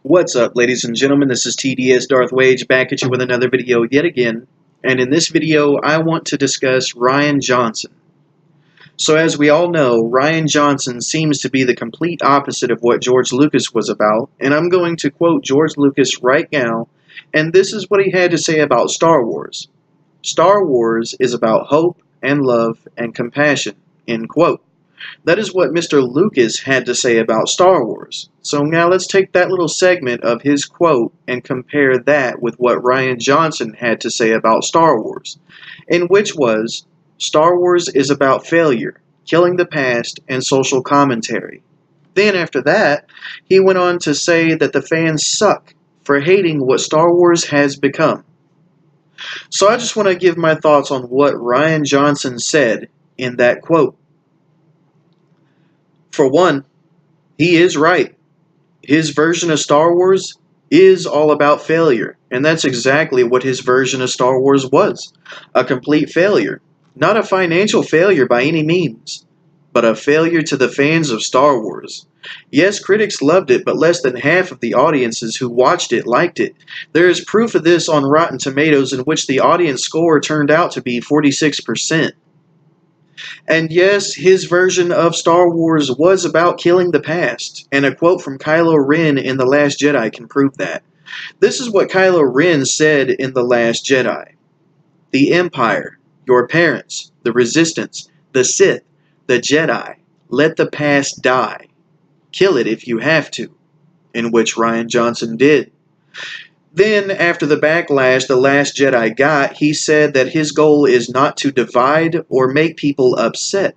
What's up, ladies and gentlemen? This is TDS Darth Wage back at you with another video yet again. And in this video, I want to discuss Rian Johnson. So as we all know, Rian Johnson seems to be the complete opposite of what George Lucas was about. And I'm going to quote George Lucas right now. And this is what he had to say about Star Wars. Star Wars is about hope and love and compassion. End quote. That is what Mr. Lucas had to say about Star Wars. So now let's take that little segment of his quote and compare that with what Rian Johnson had to say about Star Wars, in which was, Star Wars is about failure, killing the past, and social commentary. Then after that, he went on to say that the fans suck for hating what Star Wars has become. So I just want to give my thoughts on what Rian Johnson said in that quote. For one, he is right. His version of Star Wars is all about failure, and that's exactly what his version of Star Wars was. A complete failure. Not a financial failure by any means, but a failure to the fans of Star Wars. Yes, critics loved it, but less than half of the audiences who watched it liked it. There is proof of this on Rotten Tomatoes, in which the audience score turned out to be 46%. And yes, his version of Star Wars was about killing the past, and a quote from Kylo Ren in The Last Jedi can prove that. This is what Kylo Ren said in The Last Jedi. The Empire, your parents, the Resistance, the Sith, the Jedi, let the past die. Kill it if you have to, in which Rian Johnson did. Then, after the backlash The Last Jedi got, he said that his goal is not to divide or make people upset.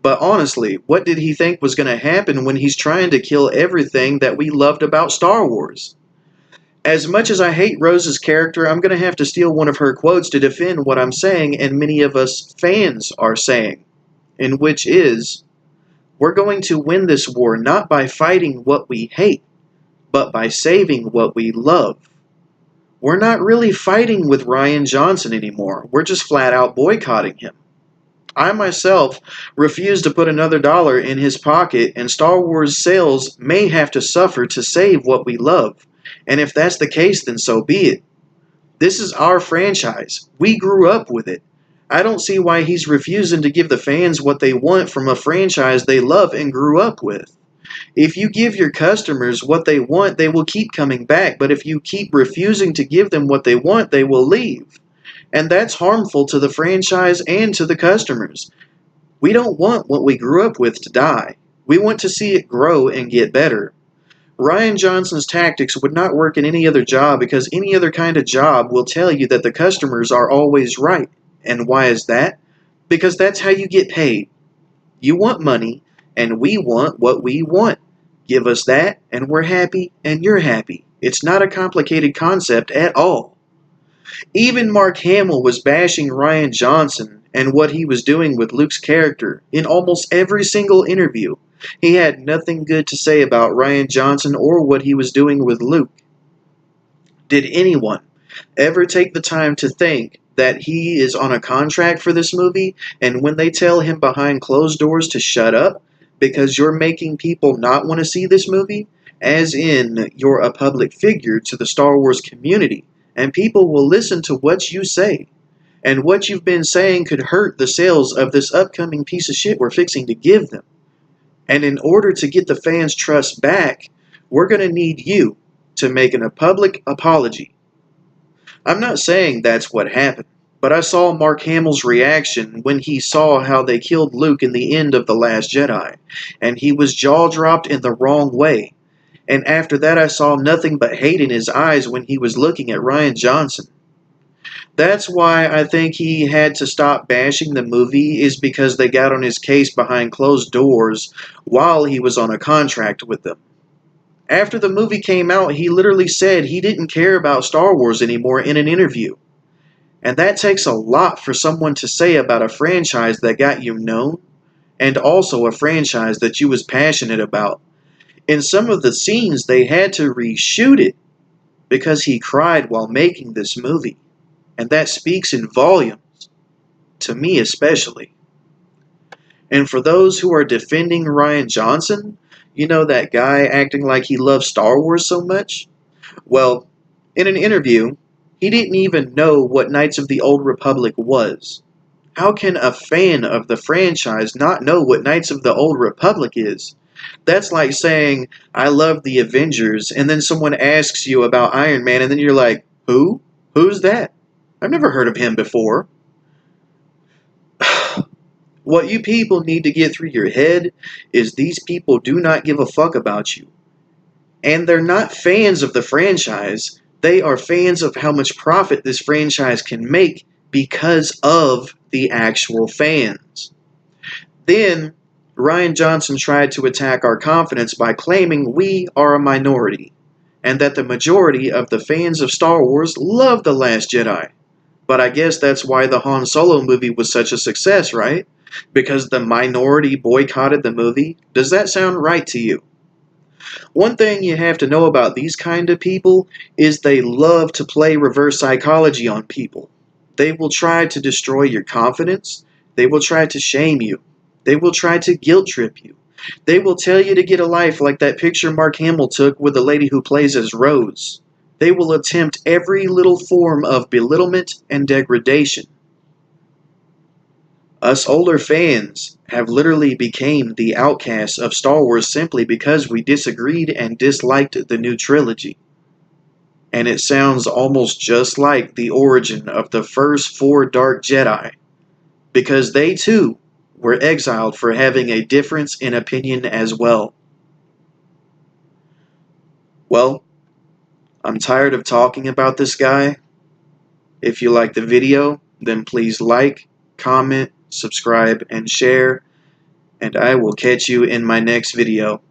But honestly, what did he think was going to happen when he's trying to kill everything that we loved about Star Wars? As much as I hate Rose's character, I'm going to have to steal one of her quotes to defend what I'm saying and many of us fans are saying, in which is, we're going to win this war not by fighting what we hate, but by saving what we love. We're not really fighting with Rian Johnson anymore. We're just flat out boycotting him. I myself refuse to put another dollar in his pocket, and Star Wars sales may have to suffer to save what we love. And if that's the case, then so be it. This is our franchise. We grew up with it. I don't see why he's refusing to give the fans what they want from a franchise they love and grew up with. If you give your customers what they want, they will keep coming back. But if you keep refusing to give them what they want, they will leave. And that's harmful to the franchise and to the customers. We don't want what we grew up with to die. We want to see it grow and get better. Rian Johnson's tactics would not work in any other job, because any other kind of job will tell you that the customers are always right. And why is that? Because that's how you get paid. You want money, and we want what we want. Give us that, and we're happy, and you're happy. It's not a complicated concept at all. Even Mark Hamill was bashing Rian Johnson and what he was doing with Luke's character in almost every single interview. He had nothing good to say about Rian Johnson or what he was doing with Luke. Did anyone ever take the time to think that he is on a contract for this movie, and when they tell him behind closed doors to shut up because you're making people not want to see this movie, as in you're a public figure to the Star Wars community, and people will listen to what you say, and what you've been saying could hurt the sales of this upcoming piece of shit we're fixing to give them. And in order to get the fans' trust back, we're going to need you to make a public apology. I'm not saying that's what happened, but I saw Mark Hamill's reaction when he saw how they killed Luke in the end of The Last Jedi, and he was jaw-dropped in the wrong way. And after that, I saw nothing but hate in his eyes when he was looking at Rian Johnson. That's why I think he had to stop bashing the movie, is because they got on his case behind closed doors while he was on a contract with them. After the movie came out, he literally said he didn't care about Star Wars anymore in an interview. And that takes a lot for someone to say about a franchise that got you known, and also a franchise that you was passionate about. In some of the scenes, they had to reshoot it because he cried while making this movie. And that speaks in volumes, to me especially. And for those who are defending Rian Johnson, You know that guy acting like he loves Star Wars so much? Well, in an interview, he didn't even know what Knights of the Old Republic was. How can a fan of the franchise not know what Knights of the Old Republic is? That's like saying, I love the Avengers, and then someone asks you about Iron Man, and then you're like, who? Who's that? I've never heard of him before. What you people need to get through your head is these people do not give a fuck about you. And they're not fans of the franchise. They are fans of how much profit this franchise can make because of the actual fans. Then, Rian Johnson tried to attack our confidence by claiming we are a minority, and that the majority of the fans of Star Wars love The Last Jedi. But I guess that's why the Han Solo movie was such a success, right? Because the minority boycotted the movie? Does that sound right to you? One thing you have to know about these kind of people is they love to play reverse psychology on people. They will try to destroy your confidence. They will try to shame you. They will try to guilt trip you. They will tell you to get a life like that picture Mark Hamill took with the lady who plays as Rose. They will attempt every little form of belittlement and degradation. Us older fans have literally became the outcasts of Star Wars simply because we disagreed and disliked the new trilogy. And it sounds almost just like the origin of the first 4 Dark Jedi, because they too were exiled for having a difference in opinion as well. Well, I'm tired of talking about this guy. If you like the video, then please like, comment, subscribe, and share, and I will catch you in my next video.